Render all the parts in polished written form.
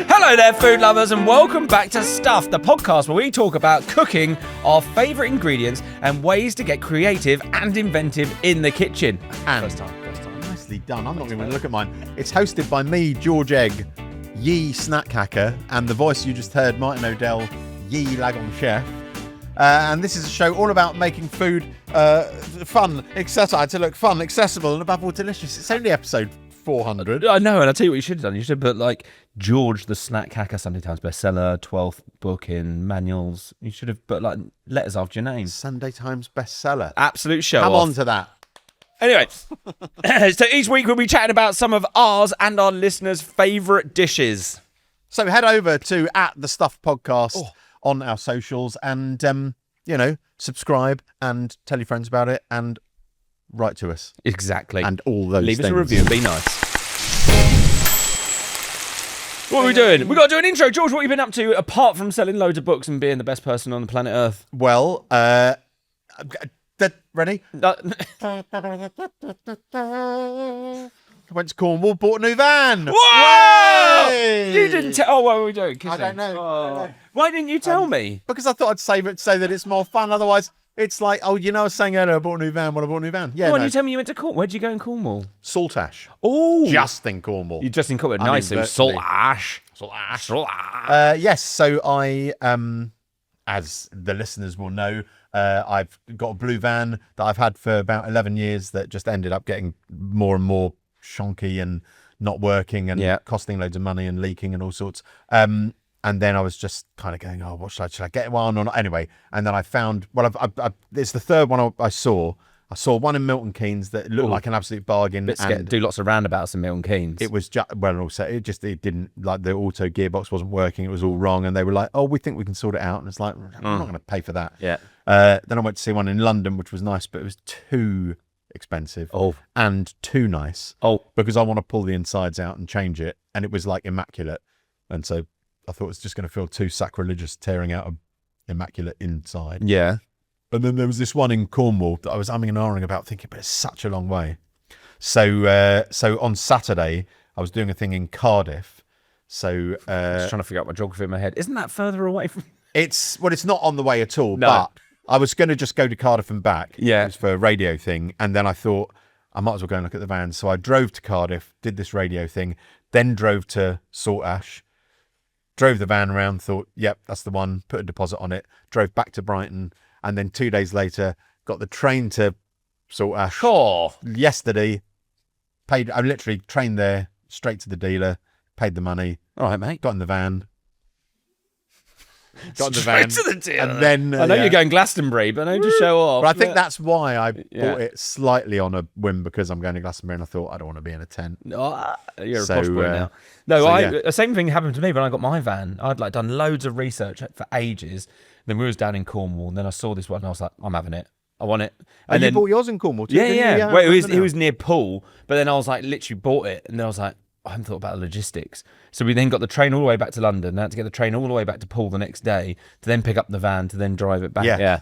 Hello there, food lovers, and welcome back to Stuff, the podcast where we talk about cooking, our favourite ingredients, and ways to get creative and inventive in the kitchen. And First time. nicely done. I'm not even going to look at mine. It's hosted by me, George Egg, ye snack hacker, and the voice you just heard, Martin O'Dell, ye lagon chef. And this is a show all about making food fun, accessible, and above all delicious. It's only episode 400. I know, and I'll tell you what you should have done. You should have put, like, George the Snack Hacker, Sunday Times bestseller, 12th book in manuals. You should have put, like, letters after your name. Sunday Times bestseller. Absolute show Come off. on to that. Anyway, so each week we'll be chatting about some of ours and our listeners' favourite dishes. So head over to @thestuffpodcast on our socials and, subscribe and tell your friends about it and write to us. Exactly. And all those Leave things. us a review and be nice. What are we doing? We've got to do an intro. George, what have you been up to apart from selling loads of books and being the best person on the planet Earth? Well, ready? Went to Cornwall, bought a new van. Whoa! Yay! You didn't tell... Oh, what were we doing? Kissing? I don't know. Oh. Why didn't you tell me? Because I thought I'd save it to say that it's more fun. Otherwise, it's like, I was saying earlier, I bought a new van. I bought a new van. Yeah, Why didn't you tell me you went to Cornwall? Where'd you go in Cornwall? Saltash. Oh. Just in Cornwall. You just in Cornwall. Nice. It was salt ash. Salt ash. Yes, so I, as the listeners will know, I've got a blue van that I've had for about 11 years that just ended up getting more and more shonky and not working and costing loads of money and leaking and all sorts. And then I was just kind of going, what should I get one or not? Anyway, and then I found, it's the third one I saw. I saw one in Milton Keynes that looked like an absolute bargain. And do lots of roundabouts in Milton Keynes. It was just, it didn't, like the auto gearbox wasn't working. It was all wrong. And they were like, we think we can sort it out. And it's like, I'm not going to pay for that. Yeah. Then I went to see one in London, which was nice, but it was too expensive and too nice because I want to pull the insides out and change it, and it was like immaculate, and so I thought it was just going to feel too sacrilegious tearing out a immaculate inside. Yeah. And then there was this one in Cornwall that I was umming and ahhing about, thinking, but it's such a long way. So on Saturday I was doing a thing in Cardiff. So just trying to figure out my geography in my head. Isn't that further away from? It's not on the way at all. No. But I was going to just go to Cardiff and back. Yeah. It was for a radio thing. And then I thought I might as well go and look at the van. So I drove to Cardiff, did this radio thing, then drove to Saltash, drove the van around, thought, yep, that's the one, put a deposit on it, drove back to Brighton. And then 2 days later, got the train to Saltash. Yesterday, I literally trained there, straight to the dealer, paid the money. All right, mate. Got in the van. Got straight to the dealer. And then I know you're going Glastonbury, but I need to show off. But I think that's why I bought it slightly on a whim, because I'm going to Glastonbury and I thought I don't want to be in a tent. Oh, you're a posh boy now. No, the same thing happened to me when I got my van. I'd done loads of research for ages. Then we was down in Cornwall, and then I saw this one, and I was like, I'm having it. I want it. And then you bought yours in Cornwall too? Yeah. Well, it was near Poole, but then I was like, literally bought it, and then I was like, I haven't thought about the logistics. So we then got the train all the way back to London. I had to get the train all the way back to Poole the next day to then pick up the van to then drive it back. Yeah.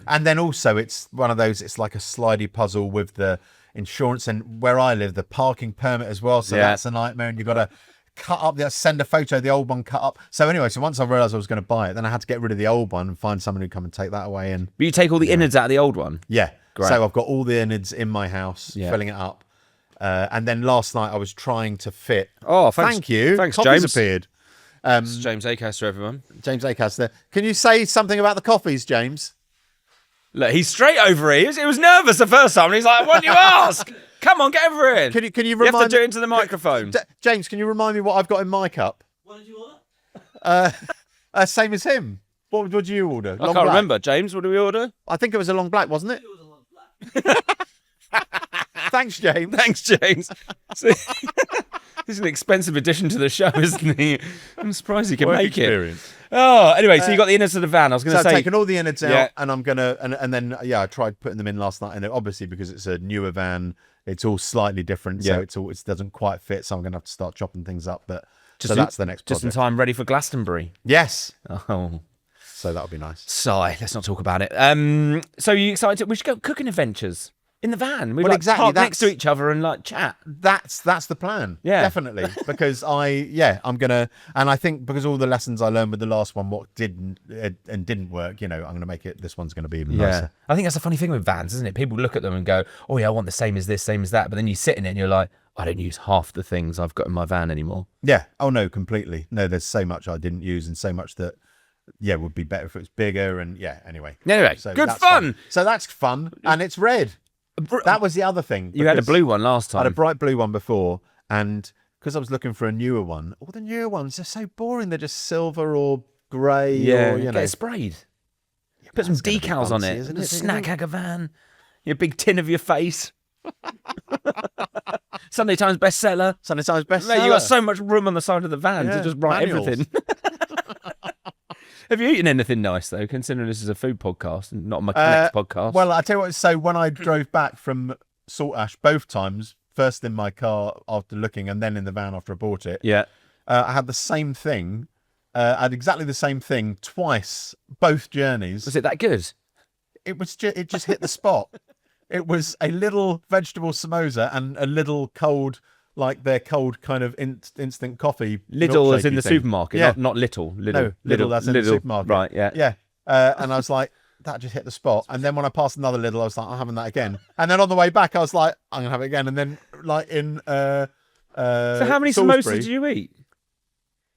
And then also it's one of those, it's like a slidey puzzle with the insurance, and where I live, the parking permit as well. So that's a nightmare, and you've got to cut up, send a photo of the old one cut up. So anyway, so once I realised I was going to buy it, then I had to get rid of the old one and find someone who'd come and take that away. But you take all the innards out of the old one? Yeah. Great. So I've got all the innards in my house, filling it up. And then last night I was trying to fit. Oh, thanks. Thank you. Thanks, Coffees James. appeared. It's James Acaster, everyone. James Acaster. Can you say something about the coffees, James? Look, he's straight over here. He was nervous the first time, and he's like, "Why don't you ask? Come on, get over here." Can you You remind have to do it into the microphone. James, can you remind me what I've got in my cup? What did you order? Same as him. What did you order? I can't remember. James, what did we order? I think it was a long black, wasn't it? It was a long black. Thanks, James. Thanks, James. See, this is an expensive addition to the show, isn't he? I'm surprised he can make experience. it. Oh, anyway, so you got the innards of the van. I was going to say, I've taken all the innards out, and I'm gonna, and then I tried putting them in last night, and obviously because it's a newer van, it's all slightly different, so it doesn't quite fit. So I'm gonna have to start chopping things up, but so that's the next project. Just in time, ready for Glastonbury. Yes. Oh, so that'll be nice. sigh. Let's not talk about it. So you excited? We should go cooking adventures. in the van. We Well, like exactly, park next to that's- each other and like chat. That's the plan. Yeah. Definitely. Because I'm gonna, and I think because all the lessons I learned with the last one, what didn't work, I'm gonna make it. This one's gonna be even nicer. I think that's the funny thing with vans, isn't it? People look at them and go, "Oh yeah, I want the same as this, same as that," but then you sit in it and you're like, "I don't use half the things I've got in my van anymore." Yeah. Oh no, completely. No, there's so much I didn't use, and so much that would be better if it was bigger. And anyway. Anyway, So good that's fun. So that's fun, and it's red. That was the other thing. You had a because blue one last I had a time. bright blue one before, and because I was looking for a newer one, all the newer ones are so boring. They're just silver or grey, Yeah, or get it sprayed. Put some that's gonna be decals on fancy, it. isn't The it? snack hacker van. Your big tin of your face. Sunday Times bestseller. Sunday Times bestseller. Mate, you got so much room on the side of the van to Yeah, just write manuals. everything. Have you eaten anything nice though? Considering this is a food podcast and not a mechanics podcast. Well, I tell you what. So when I drove back from Saltash both times, first in my car after looking, and then in the van after I bought it, yeah. I had the same thing. I had exactly the same thing twice, both journeys. Was it that good? It just hit the spot. It was a little vegetable samosa and a little cold, like their cold kind of instant coffee. Lidl as in milkshakey the thing. supermarket, Yeah. not little. No, Lidl as in the supermarket. Right, yeah. Yeah. And I was like, that just hit the spot. And then when I passed another Lidl, I was like, I'm having that again. And then on the way back, I was like, I'm gonna have it again. And then like in So how many Salisbury, samosas did you eat?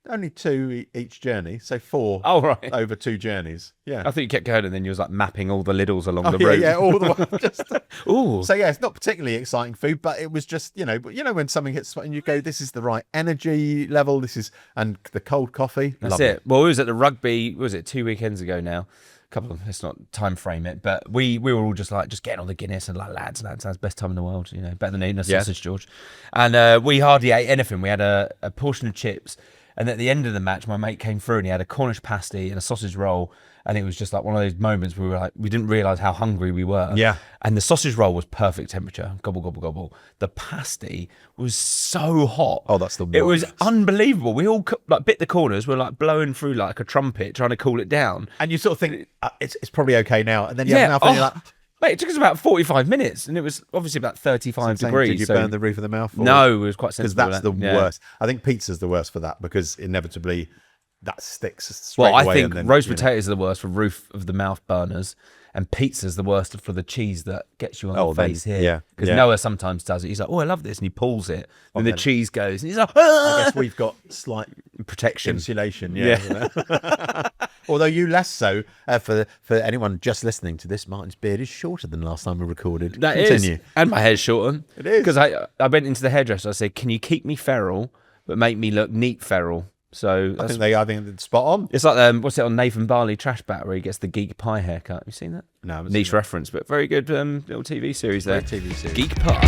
only two each journey, so 4 Oh, right. over 2 journeys. Yeah. I thought you kept going and then you was like mapping all the Lidls along the yeah, route. yeah, all the way. Just, Ooh. so yeah, it's not particularly exciting food, but it was just, but when something hits the spot and you go, this is the right energy level. This is, and the cold coffee. That's Love it. Well, we was at the rugby, what was it 2 weekends ago now? Couple of, let's not time frame it, but we were all just getting on the Guinness and like lads, that's best time in the world, better than eating a Yeah. sausage, George. And we hardly ate anything. We had a portion of chips, and at the end of the match, my mate came through and he had a Cornish pasty and a sausage roll, and it was just like one of those moments where we were like, we didn't realise how hungry we were. Yeah. And the sausage roll was perfect temperature, gobble gobble gobble. The pasty was so hot. Oh, that's the It was worst. unbelievable. We all bit the corners. We're like blowing through like a trumpet, trying to cool it down. And you sort of think it's probably okay now, and then you have enough, and you're like, mate, it took us about 45 minutes, and it was obviously about 35 degrees. Did you so burn the roof of the mouth? no, it was quite because sensible. that's the yeah. worst. I think pizza's the worst for that, because inevitably that sticks straight Well, I away. think and then, roast potatoes are the worst for roof of the mouth burners, and pizza's the worst for the cheese that gets you on the then, face here. yeah, Because yeah. Noah sometimes does it. He's like, "Oh, I love this," and he pulls it, and the then- cheese goes, and he's like, I "Ah!" guess we've got slight Protection. insulation. Yeah. Although you less so. For anyone just listening to this, Martin's beard is shorter than last time we recorded. That is, Continue. and my hair's shortened. It is. Because I went into the hairdresser. I said, "Can you keep me feral, but make me look neat feral?" So I that's, think it's spot on. it's like what's it on Nathan Barley Trash Bat where he gets the geek pie haircut. Have you seen that? No, I haven't Niche seen that. reference, but very good little TV series there. Great TV series. Geek pie.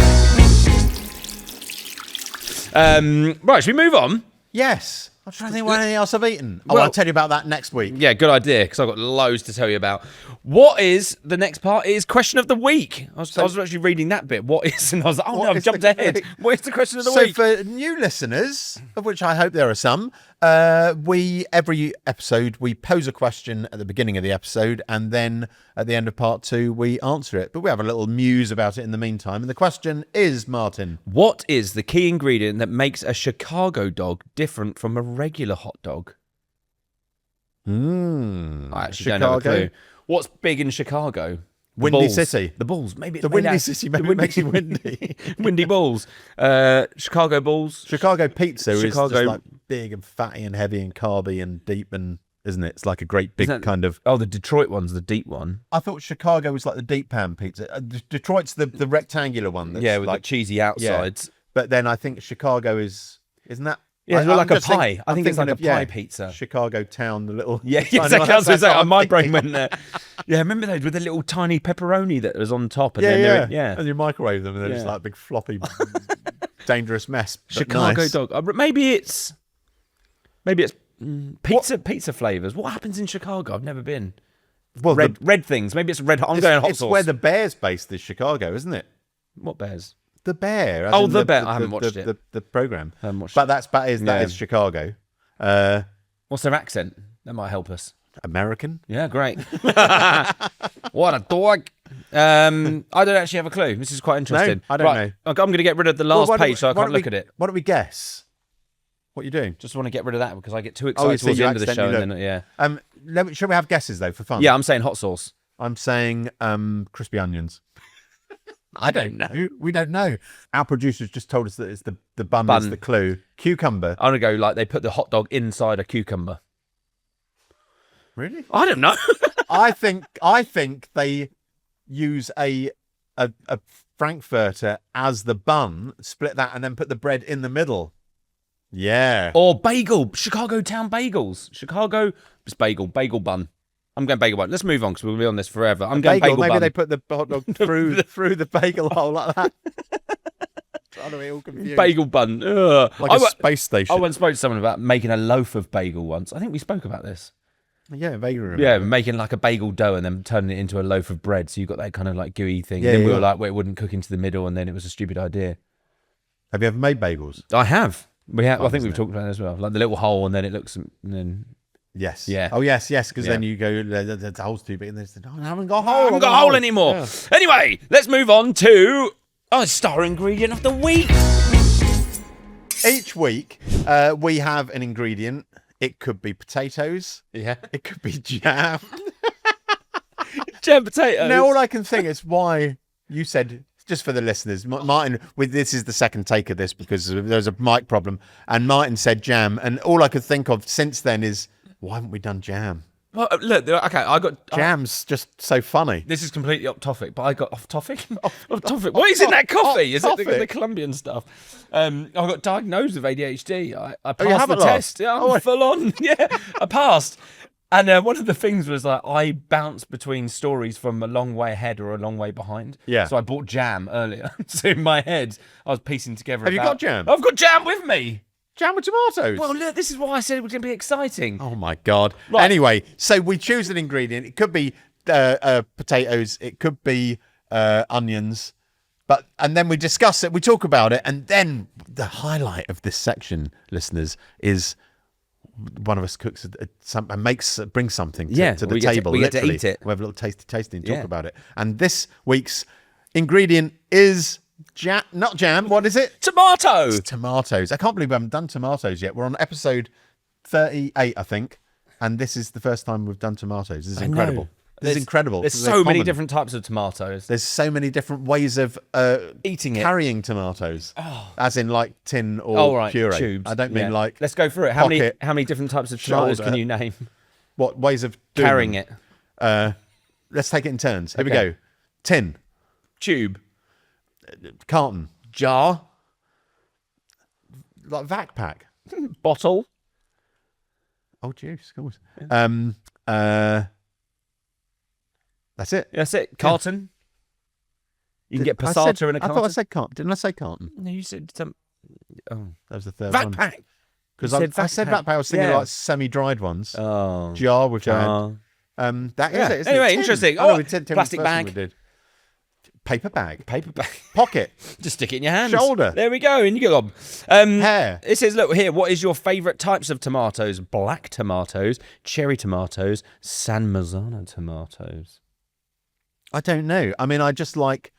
Right, should we move on? Yes. I'm trying to think what anything else I've eaten. Oh, Well- I'll tell you about that next week. Yeah, good idea, because I've got loads to tell you about. What is the next part? Is question of the week. I was actually reading that bit. What is? And I was like, oh What no, I've is jumped the- ahead. What is the question of the So week? for new listeners, of which I hope there are some, every episode we pose a question at the beginning of the episode, and then at the end of part 2 we answer it. But we have a little muse about it in the meantime. And the question is, Martin, What is the key ingredient that makes a Chicago dog different from a regular hot dog? I actually don't have a clue. What's big in Chicago? The Windy balls. City. The balls. Maybe it's The made windy out- city the maybe makes you windy. windy balls. Chicago balls. Chicago pizza is Chicago- just like big and fatty and heavy and carby and deep, and isn't it? It's like a great big Isn't that- kind of. Oh, the Detroit one's the deep one. I thought Chicago was like the deep pan pizza. Detroit's the rectangular one. That's Yeah, with like, the cheesy outsides. but then I think Chicago isn't that? Yeah, it's I'm like a just thinking- pie. I I'm think it's like thinking a of, pie pizza. Chicago town, the little. Yeah, tiny exactly. one. That's That's exactly. what My I'm brain thinking. went there. Yeah, remember those with the little tiny pepperoni that was on top? And Yeah, then yeah, they're- yeah. And you microwave them, and they're just Yeah. like a big floppy, dangerous mess. but Chicago nice. dog. Maybe it's pizza flavors. What happens in Chicago? I've never been. Well, Red things. Maybe it's red. I'm going hot it's sauce. where the Bear's based is Chicago, isn't it? What bears? The Bear. as Oh, in The Bear. I haven't watched it. The program. I haven't watched But that is Yeah. Chicago. What's their accent? That might help us. American. Yeah, great. What a dog. I don't actually have a clue. This is quite interesting. I don't know. I'm going to get rid of the last Well, page so I can't look at it. Why don't we guess? What are you doing? Just want to get rid of that because I get too Oh, excited so towards the you end of the show. accidentally And then, Shall we have guesses though for fun? yeah, I'm saying hot sauce. I'm saying crispy onions. I don't know. We don't know. Our producers just told us that it's the bun is the clue. Cucumber. I'm going to go like they put the hot dog inside a cucumber. Really? I don't know. I think they use a frankfurter as the bun, split that, and then put the bread in the middle. Yeah. Or bagel. Chicago town bagels. It's bagel bun. I'm going bagel bun. Let's move on because we'll be on this forever. I'm going bagel Maybe bun. they put the hot dog through the bagel hole like that. I don't know, all confused. Bagel bun. Ugh. Like a space station. I once spoke to someone about making a loaf of bagel once. I think we spoke about this. Yeah, bagel. Yeah, making like a bagel dough and then turning it into a loaf of bread. So you got that kind of like gooey thing. Yeah, and then we yeah. were like, well, it wouldn't cook into the middle, and then it was a stupid idea. Have you ever made bagels? I have. We have. I think isn't we've it? talked about it as well. Like the little hole, and then it looks, and then Yes. Yeah. Oh, yes. Because Yeah. then you go, the hole's too big, and they say, I haven't got a I hole. haven't got a hole anymore. Yeah. Anyway, let's move on to our star ingredient of the week. Each week, we have an ingredient. It could be potatoes. Yeah. It could be jam. Jam potatoes. Now, all I can think is why you said, just for the listeners, Martin, this is the second take of this because there's a mic problem, and Martin said jam, and all I could think of since then is, why haven't we done jam? Well, look, okay, I got Jam's just so funny. This is completely off topic, but I got off topic. Off topic. What is in that coffee? Is it the topic. Colombian stuff? I got diagnosed with ADHD. I you passed have the it, love? test. Yeah, I'm full on. Yeah, I passed. And one of the things was like I bounced between stories from a long way ahead or a long way behind. Yeah. So I bought jam earlier. So in my head, I was piecing together. Have you got jam? I've got jam with me. Jam with tomatoes. Well, look, this is why I said it was going to be exciting. Oh my God. Right. Anyway, so we choose an ingredient. It could be potatoes. It could be onions. And then we discuss it. We talk about it. And then the highlight of this section, listeners, is one of us cooks and brings something to the table. We get to literally. eat it. We have a little tasty and talk Yeah. about it. And this week's ingredient is not jam. What is it? Tomato. It's tomatoes. I can't believe we haven't done tomatoes yet. We're on episode 38, I think, and this is the first time we've done tomatoes. This is incredible. This is incredible. There's They're so many common. different types of tomatoes. There's so many different ways of Eating it. carrying tomatoes, as in like tin or Oh, right. puree. Tubes. I don't mean Yeah. like Let's go through it. How pocket, many different types of tomatoes shoulder. can you name? what ways of doing Carrying them. it. Let's take it in turns. Here we Okay. go. Tin, Tube. carton, jar, like vac pack. Bottle. Oh, juice, of course. That's it. That's it. Carton. You can get I passata said- in a I carton. thought I said carton. Didn't I say carton? No, you said some. Oh. That was the third Vac one. pack. Because You I said said vac vac pack. I was thinking Yeah. like semi-dried ones. Oh. Jar with Jar. that Yeah. is it. Isn't Anyway, it? Tin. interesting. Oh, no, Oh, we did tin plastic was the first one bag. We did. Paper bag. Paper bag. Pocket. Just stick it in your hands. Shoulder. There we go. And you go. Hair. It says, look here, what is your favourite types of tomatoes? Black tomatoes, cherry tomatoes, San Marzano tomatoes. I don't know. I mean, I just like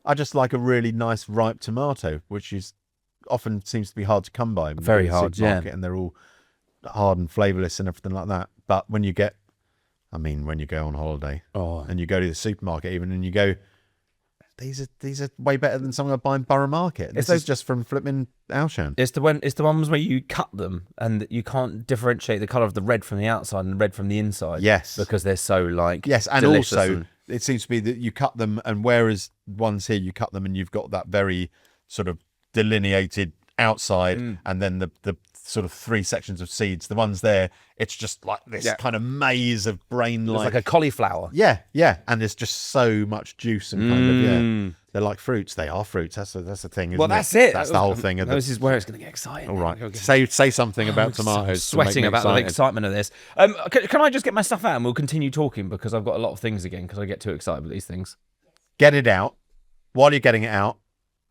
a really nice ripe tomato, which is often seems to be hard to come by. Very in the hard, supermarket, yeah. And they're all hard and flavourless and everything like that. But when you go on holiday and you go to the supermarket even and you go, these are way better than something I buy in Borough Market. This is just from flipping Auchan. It's the ones where you cut them and you can't differentiate the colour of the red from the outside and the red from the inside. Yes. Because they're so like Yes, and delicious also and- it seems to be that you cut them, and whereas ones here you cut them and you've got that very sort of delineated outside, and then the sort of three sections of seeds. The ones there, it's just like this kind of maze of brain it's like a cauliflower. yeah, and there's just so much juice and kind of they're like fruits. They are fruits. That's the thing. Isn't Well, that's it. That's the whole thing. Of This is where it's going to get exciting. all right, Okay. say something about tomatoes. I'm to make sweating me about the excited. excitement of this. Can I just get my stuff out and we'll continue talking because I've got a lot of things again because I get too excited with these things. Get it out. While you're getting it out,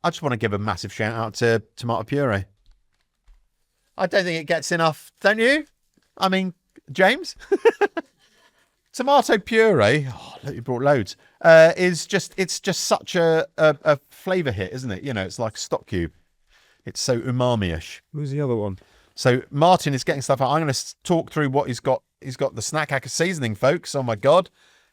I just want to give a massive shout out to tomato puree. I don't think it gets enough, don't you? I mean, James? Tomato puree. Oh, look, you brought loads. It's just such a flavour hit, isn't it? You know, it's like a stock cube. It's so umami-ish. Who's the other one? So Martin is getting stuff out. I'm going to talk through what he's got. He's got the snack hacker seasoning, folks. Oh my God.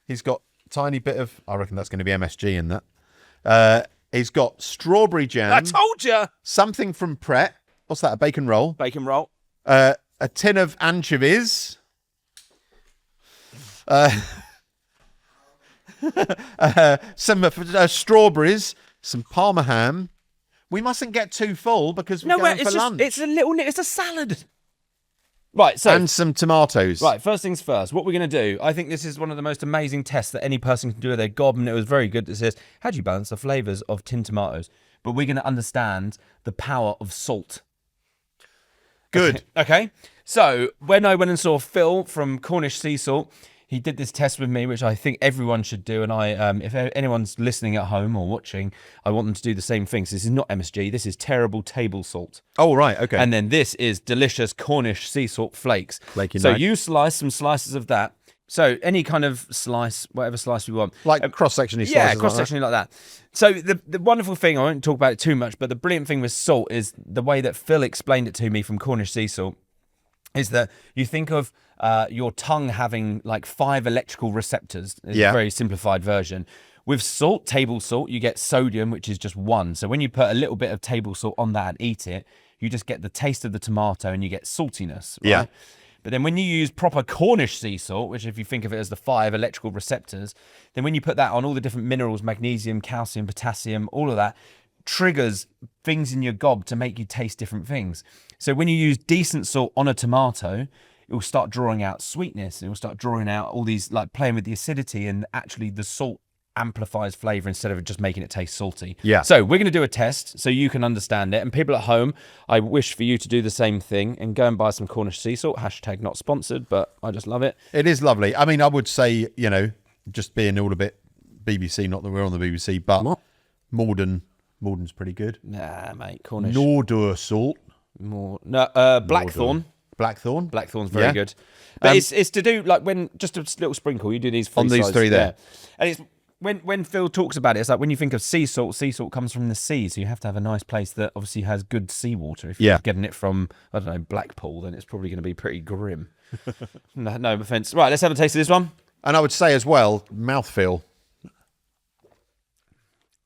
He's got a tiny bit of, I reckon that's going to be MSG in that. He's got strawberry jam. I told you. Something from Pret. What's that? A bacon roll. Bacon roll. A tin of anchovies. Some strawberries. Some Parma ham. We mustn't get too full because we're going for lunch. It's a salad. Right, so and some tomatoes. right, first things first. What we're going to do, I think this is one of the most amazing tests that any person can do with their gob, and it was very good. It says, how do you balance the flavours of tinned tomatoes? But we're going to understand the power of salt. Good. Okay. So when I went and saw Phil from Cornish Sea Salt, he did this test with me, which I think everyone should do. And if anyone's listening at home or watching, I want them to do the same thing. So this is not MSG. This is terrible table salt. Oh, right. Okay. And then this is delicious Cornish sea salt flakes. Flaky so night. you slice some slices of that. So any kind of slice, whatever slice you want. Like cross-sectionally slices. Yeah, cross-sectionally like that. So the wonderful thing, I won't talk about it too much, but the brilliant thing with salt is the way that Phil explained it to me from Cornish Sea Salt is that you think of your tongue having like 5 electrical receptors. It's a very simplified version. With salt, table salt, you get sodium, which is just 1. So when you put a little bit of table salt on that and eat it, you just get the taste of the tomato and you get saltiness. Right? Yeah. But then when you use proper Cornish sea salt, which if you think of it as the 5 electrical receptors, then when you put that on all the different minerals, magnesium, calcium, potassium, all of that, triggers things in your gob to make you taste different things. So when you use decent salt on a tomato, it will start drawing out sweetness. It will start drawing out all these, like playing with the acidity, and actually the salt amplifies flavor instead of just making it taste salty. Yeah. So we're going to do a test so you can understand it. And people at home, I wish for you to do the same thing and go and buy some Cornish sea salt. # not sponsored, but I just love it. It is lovely. I mean, I would say, you know, just being all a bit BBC, not that we're on the BBC, but What? Morden's pretty good. Nah, mate. Cornish. Nordur salt. Blackthorn. Blackthorn. Blackthorn's very Yeah. good. But it's to do like when just a little sprinkle, you do these 3 On these sizes, 3 there. yeah. And it's when Phil talks about it, it's like when you think of sea salt comes from the sea, so you have to have a nice place that obviously has good seawater. If you're getting it from, I don't know, Blackpool, then it's probably going to be pretty grim. No offense. Right, let's have a taste of this one. And I would say as well, mouthfeel.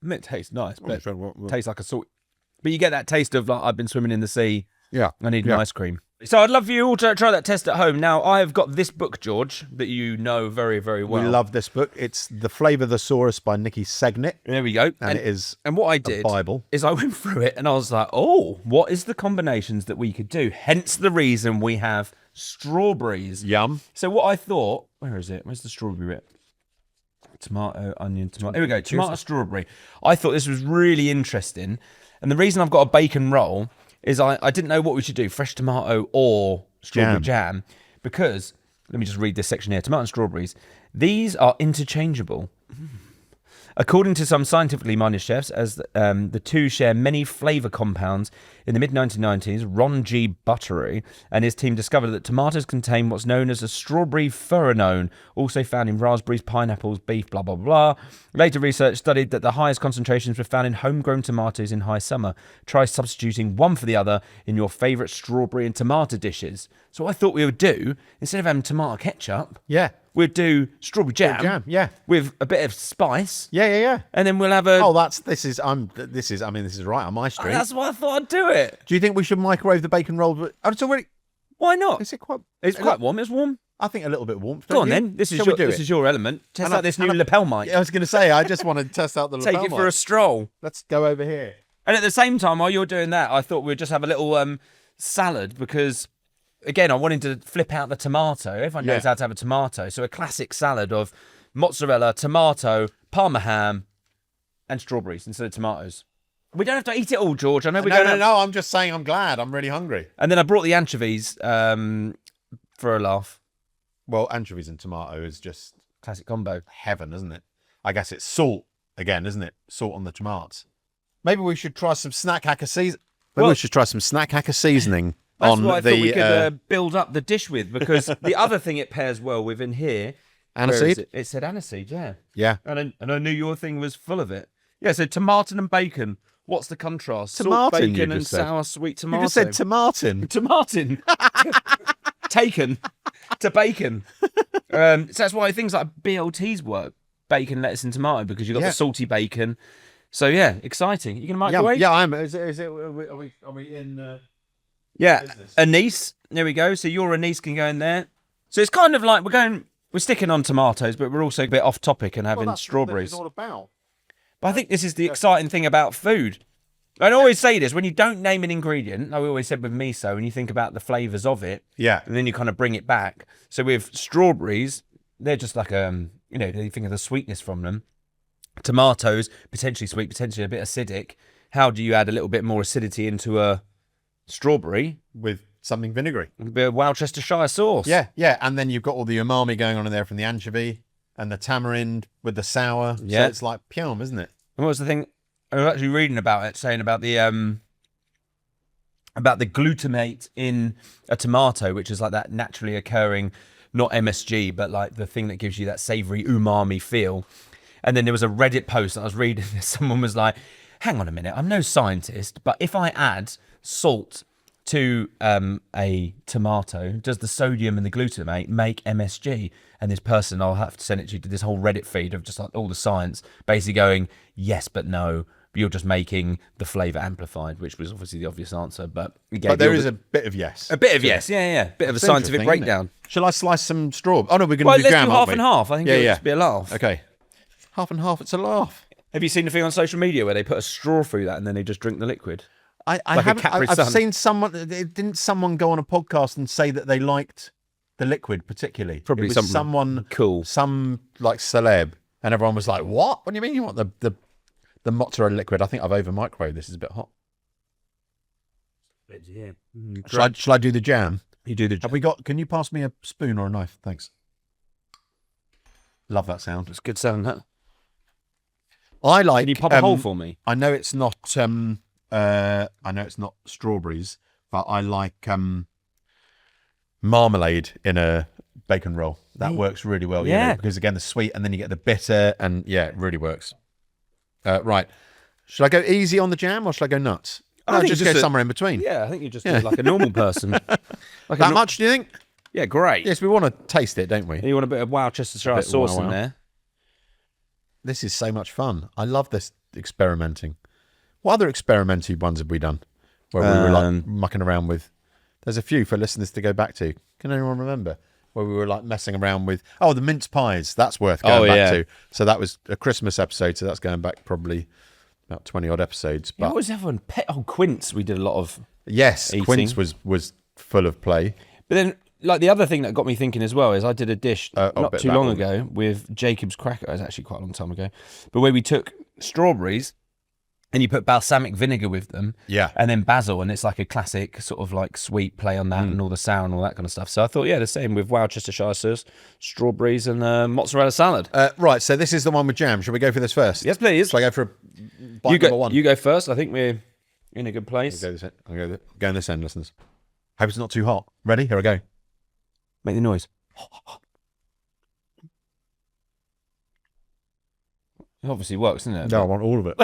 It tastes nice, but tastes like a salt. But you get that taste of like I've been swimming in the sea. Yeah. I need an ice cream. So I'd love for you all to try that test at home. Now, I have got this book, George, that you know very, very well. We love this book. It's The Flavour Thesaurus by Nikki Segnick. There we go. And it is And what I did Bible. is I went through it and I was like, oh, what is the combinations that we could do? Hence the reason we have strawberries. Yum. So what I thought, where is it? Where's the strawberry bit? Tomato, onion, tomato. Here we go. Tomato, strawberry. I thought this was really interesting. And the reason I've got a bacon roll is I didn't know what we should do, fresh tomato or strawberry jam, because, let me just read this section here, tomato and strawberries, these are interchangeable. According to some scientifically minded chefs, as the two share many flavour compounds, in the mid-1990s, Ron G. Buttery and his team discovered that tomatoes contain what's known as a strawberry furanone, also found in raspberries, pineapples, beef, blah, blah, blah. Later research studied that the highest concentrations were found in homegrown tomatoes in high summer. Try substituting one for the other in your favourite strawberry and tomato dishes. So what I thought we would do, instead of having tomato ketchup, we'd do strawberry jam, with a bit of spice. Yeah. And then we'll have a... Oh, this is right on my street. That's why I thought I'd do it. Do you think we should microwave the bacon roll? Oh, it's already... Why not? Is it quite... It's quite warm. It's warm. I think a little bit warm. Go on then. This is your element. Test out this new lapel mic. I was going to say, I just want to test out the lapel Take it mic. for a stroll. Let's go over here. And at the same time, while you're doing that, I thought we'd just have a little salad because... Again, I wanted to flip out the tomato. Everyone knows how to have a tomato. So a classic salad of mozzarella, tomato, Parma ham, and strawberries instead of tomatoes. We don't have to eat it all, George. I know we're going No. I'm just saying I'm glad. I'm really hungry. And then I brought the anchovies for a laugh. Well, anchovies and tomato is just Classic combo. heaven, isn't it? I guess it's salt again, isn't it? Salt on the tomatoes. Maybe we should try some snack hacker season. Maybe we should try some snack hacker seasoning. That's what I thought we could build up the dish with, because the other thing it pairs well with in here Aniseed? It said aniseed, yeah. Yeah. And I knew your thing was full of it. Yeah, so tomato and bacon. What's the contrast? Salt, Tomatin, you bacon, and just said. sour sweet tomato. You just said tomatin. Tomatin. Taken to bacon. So that's why things like BLTs work. Bacon, lettuce, and tomato, because you've got the salty bacon. So yeah, exciting. You can microwave? Yeah, I am. Is it, are we in... Yeah, anise. There we go. So your anise can go in there. So it's kind of like we're sticking on tomatoes, but we're also a bit off topic and having strawberries. What this is all about. But I think this is the exciting thing about food. I always say this, when you don't name an ingredient, like we always said with miso, and you think about the flavours of it, Yeah. and then you kind of bring it back. So with strawberries, they're just like, you think of the sweetness from them. Tomatoes, potentially sweet, potentially a bit acidic. How do you add a little bit more acidity into a strawberry? With something vinegary. A bit of Worcestershire sauce. Yeah. And then you've got all the umami going on in there from the anchovy and the tamarind with the sour. Yeah. So it's like pyum, isn't it? And what was the thing? I was actually reading about it, saying about the glutamate in a tomato, which is like that naturally occurring, not MSG, but like the thing that gives you that savoury umami feel. And then there was a Reddit post that I was reading. Someone was like, hang on a minute, I'm no scientist, but if I add salt to a tomato, does the sodium and the glutamate make MSG? And this person, I'll have to send it to you, to this whole Reddit feed of just like all the science, basically going, yes, but no. You're just making the flavour amplified, which was obviously the obvious answer. But there is a bit of yes. A bit of yes, yeah. Bit of a scientific breakdown. Shall I slice some straw? Oh, no, we're going to Well, do let's jam, do aren't half we? and half. I think it'll just be a laugh. Okay. Half and half, it's a laugh. Have you seen the thing on social media where they put a straw through that and then they just drink the liquid? I Like a haven't. Capri I've Sun. seen someone. Didn't someone go on a podcast and say that they liked the liquid particularly? Probably it was someone cool. some like celeb, and everyone was like, "What? What do you mean you want the mozzarella liquid?" I think I've over microwaved. This is a bit hot. Yeah. Shall I do the jam? You do the Have we got? Can you pass me a spoon or a knife? Thanks. Love that sound. It's good sound, that. I like. Can you pop a hole for me? I know it's not. I know it's not strawberries, but I like marmalade in a bacon roll. That works really well. Yeah. You know, because again, the sweet, and then you get the bitter, and yeah, it really works. Right. Should I go easy on the jam or should I go nuts? I think just just go somewhere in between. Yeah, I think you just do it like a normal person. Like That much, do you think? Yeah, great. Yes, we want to taste it, don't we? You want a bit of Worcestershire bit of sauce wow. in there. This is so much fun. I love this experimenting. What other experimental ones have we done? Where we were like mucking around with. There's a few for listeners to go back to. Can anyone remember? Where we were like messing around with. Oh, the mince pies. That's worth going back to. So that was a Christmas episode. So that's going back probably about 20 odd episodes. But What was the other one? Quince. We did a lot of. yes, eating. Quince was full of play. But then, like the other thing that got me thinking as well is I did a dish not bit too that long one. ago with Jacob's Cracker. It was actually quite a long time ago. But where we took strawberries and you put balsamic vinegar with them. Yeah. And then basil, and it's like a classic sort of like sweet play on that and all the sour and all that kind of stuff. So I thought, yeah, the same with Worcestershire sauce, strawberries, and mozzarella salad. Right, so this is the one with jam. Shall we go for this first? Yes, please. Shall I go for a bite number one? You go first. I think we're in a good place. I'll go in this end, listeners. Hope it's not too hot. Ready? Here I go. Make the noise. It obviously works, doesn't it? No, I want all of it.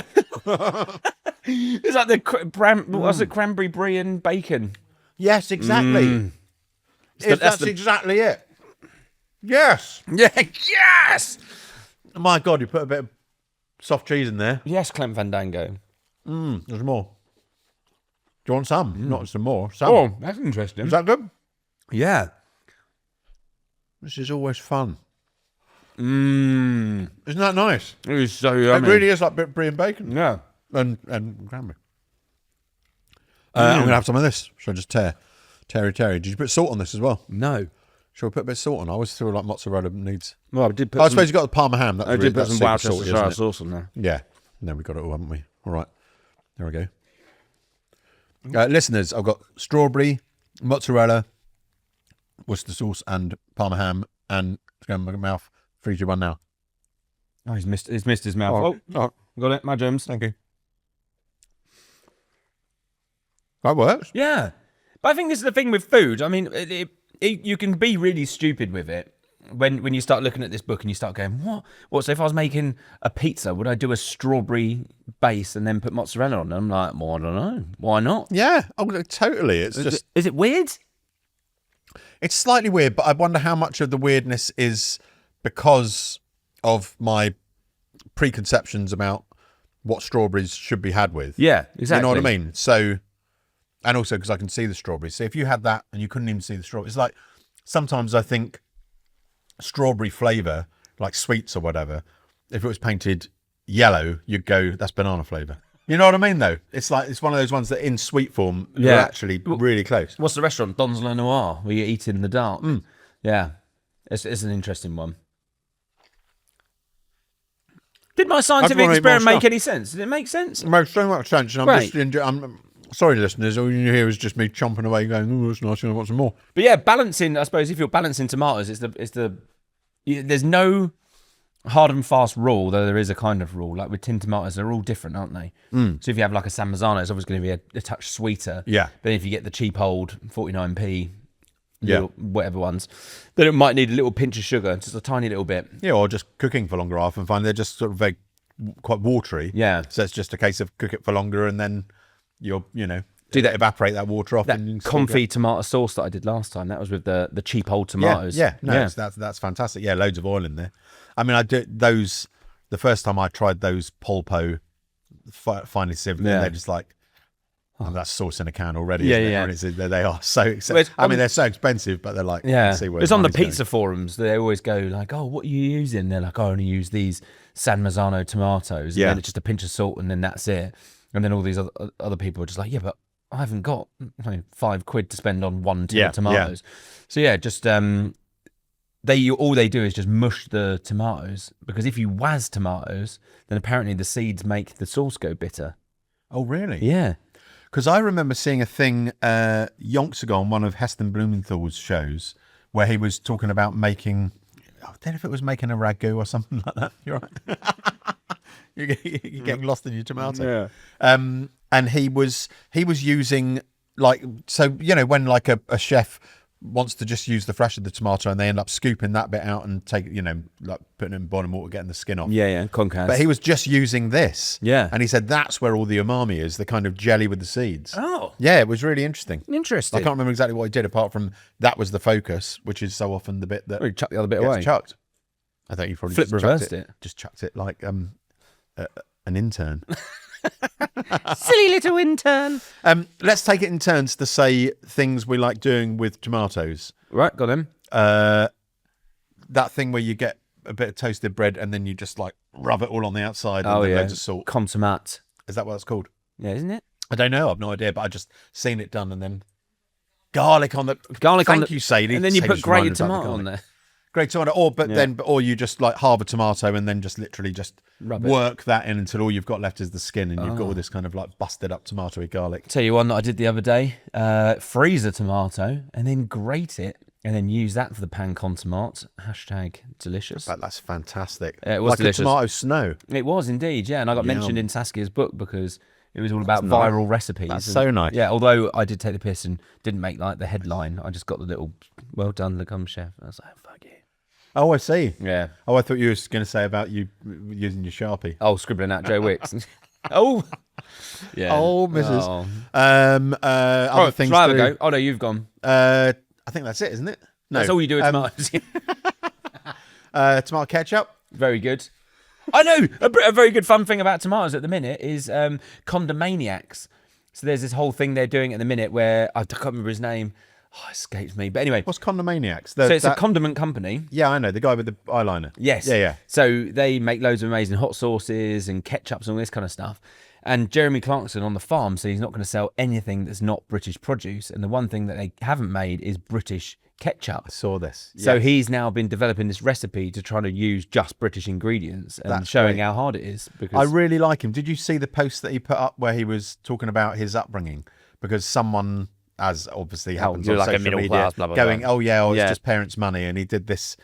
It's like the what's it, cranberry brie and bacon. Yes, exactly. That's exactly it. Yes. Yeah, yes, My God, you put a bit of soft cheese in there. yes, Clem Fandango. There's more. Do you want some? Not some more. Some. Oh, that's interesting. Is that good? Yeah. This is always fun. Mmm. Isn't that nice? It is so yummy. It really is like brie and bacon. Yeah. And cranberry. I'm going to have some of this. Shall I just tear? Did you put salt on this as well? No. Shall we put a bit of salt on? I always feel like mozzarella needs. Well, I did put. I suppose you got the Parma ham. That's I really, did put that's some super salty, Worcestershire isn't it? sauce on there. Yeah. No, we got it all, haven't we? All right. There we go. Listeners, I've got strawberry, mozzarella, Worcester sauce, and Parma ham, and it's going in my mouth. 3, 2, 1 now. Oh, he's missed his mouth. Oh, Got it, my gems. thank you. That works. Yeah, but I think this is the thing with food. I mean, you can be really stupid with it, when you start looking at this book and you start going, what? So if I was making a pizza, would I do a strawberry base and then put mozzarella on? And I'm like, well, I don't know. Why not? Yeah, totally. It's just Is it weird? it's slightly weird, but I wonder how much of the weirdness is because of my preconceptions about what strawberries should be had with. Yeah, exactly. You know what I mean? So, and also because I can see the strawberries. So if you had that and you couldn't even see the strawberries, it's like sometimes I think strawberry flavour, like sweets or whatever, if it was painted yellow, you'd go, that's banana flavour. You know what I mean, though? It's like it's one of those ones that in sweet form are actually really close. What's the restaurant? Don's Le Noir, where you eat in the dark. Yeah, it's an interesting one. Did my scientific experiment make any sense? Did it make sense? It makes so much sense. And I'm sorry, listeners, all you hear is just me chomping away going, oh, that's nice, I want some more. But yeah, balancing, I suppose, if you're balancing tomatoes, there's no hard and fast rule, though there is a kind of rule. Like with tinned tomatoes, they're all different, aren't they? So if you have like a San Marzano, it's always going to be a touch sweeter. Yeah. But if you get the cheap old 49p, whatever ones, then it might need a little pinch of sugar, just a tiny little bit. Yeah, or just cooking for longer. I often find they're just sort of quite watery. Yeah. So it's just a case of cook it for longer and then do that, evaporate that water off. That and confit tomato sauce that I did last time, that was with the cheap old tomatoes. That's fantastic. Yeah, loads of oil in there. I mean, I did those the first time I tried those polpo finely sieved, and they're just like, oh, that's sauce in a can already. They are so expensive. I mean, they're so expensive, but they're like, it's on the pizza forums. They always go like, oh, what are you using? They're like, I only use these San Marzano tomatoes. And then it's just a pinch of salt and then that's it. And then all these other people are just like, yeah, but I haven't got £5 to spend on one tin of tomatoes. So yeah, just all they do is just mush the tomatoes, because if you waz tomatoes, then apparently the seeds make the sauce go bitter. Oh, really? Yeah. Because I remember seeing a thing yonks ago on one of Heston Blumenthal's shows where he was talking about making, I don't know if it was making a ragu or something like that. You're right. You're getting lost in your tomato. Yeah. And he was using when like a chef wants to just use the flesh of the tomato and they end up scooping that bit out and take like putting it in boiling water, getting the skin off. Concave. But he was just using this. Yeah. And he said that's where all the umami is, the kind of jelly with the seeds. Oh. Yeah, it was really interesting. Interesting. I can't remember exactly what he did apart from that was the focus, which is so often the bit that you chuck the other bit gets away. Chucked. I think you probably Flip just reversed it. Just chucked it like an intern. Silly little intern. Let's take it in turns to say things we like doing with tomatoes. Right, got him. That thing where you get a bit of toasted bread and then you just like rub it all on the outside and then loads of salt. Consommate. Is that what it's called? Yeah, isn't it? I don't know. I've no idea, but I just seen it done and then garlic on the Thank you, Sadie. And then you Sadie put just grated reminded me about the tomato on garlic. there. Great tomato, or you just like halve a tomato and then just literally just work that in until all you've got left is the skin, and you've got all this kind of like busted up tomatoey garlic. Tell you one that I did the other day: freeze a tomato and then grate it, and then use that for the pan con tomate. #delicious. That's fantastic. It was like delicious. a tomato snow. It was indeed, yeah. And I got mentioned in Saskia's book because it was all about viral recipes. That's so nice. Yeah, although I did take the piss and didn't make like the headline. I just got the little "well done, Legum Chef." I was like, fuck you. Oh, I see. Yeah. Oh, I thought you were going to say about you using your Sharpie. Oh, scribbling out Joe Wicks. Oh. Yeah. Oh, Mrs. Oh. Other things. Shall I have a go? Oh, no, you've gone. I think that's it, isn't it? No. That's all you do with tomatoes. Tomato ketchup. Very good. I know. A very good fun thing about tomatoes at the minute is Condomaniacs. So there's this whole thing they're doing at the minute where I can't remember his name. Oh, it escapes me. But anyway. What's Condomaniacs? So it's a condiment company. Yeah, I know. The guy with the eyeliner. Yes. Yeah. So they make loads of amazing hot sauces and ketchups and all this kind of stuff. And Jeremy Clarkson on the farm, so he's not going to sell anything that's not British produce. And the one thing that they haven't made is British ketchup. I saw this. So he's now been developing this recipe to try to use just British ingredients and showing how hard it is. Because I really like him. Did you see the post that he put up where he was talking about his upbringing? Because someone, as obviously happens on like social a middle media, class, blah, blah, going, blah. "Oh yeah, it's just parents' money," and he did this